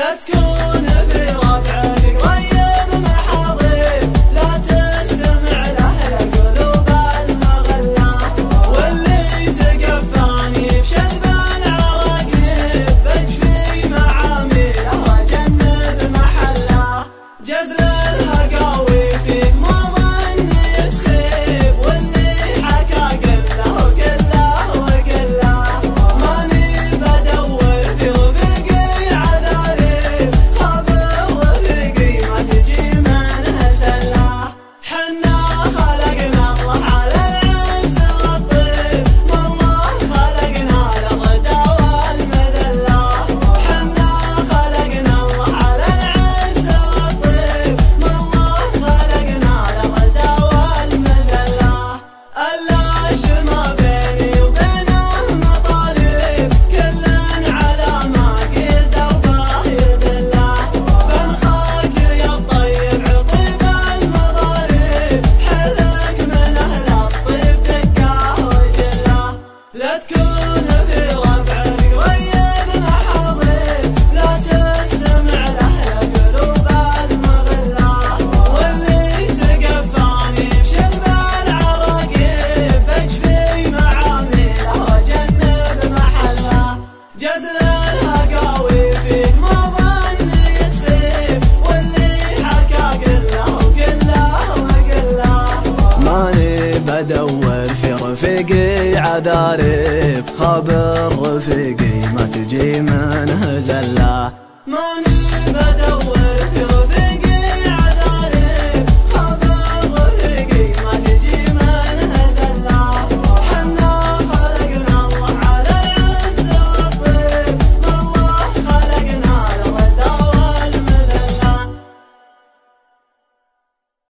لا تكون في ربعك قريب محاضر، لا تستمع له لقلوب المغلة، واللي تقفاني بشلب العراقيب بجفي معامله وجنب محله. جزل الهقاوي فيك ما ظن يتخيب، واللي حكى قله وقله وقله، ماني بدور في رفيقي عذاريب، خابر رفيقي ما تجي منه زله. حنا خلقنا الله على العز والطيب، والله خلقنا للرضا والمذله. حنا خلقنا الله على العز والطيب، والله خلقنا للرضا والمذله. اللاش ما بيني وبينه مطالب، كل على ما قيل دربه يدله. بنخاك يا الطيب عطيب المضارب، حلك من اهل الطيب دقه وجله. لا تكون في ربعك قريب محاضر، لا تستمع له لقلوب المغله، واللي تقفاني بشلب العراقيب بجفي معامله وجنب محله. جزل الهقاوي فيك ما ظن يتخيب، واللي حكى قله وقله وقله، ماني بدور في رفيقي عذاريب، خابر رفيقي ما تجي منه زله. ماني بدور في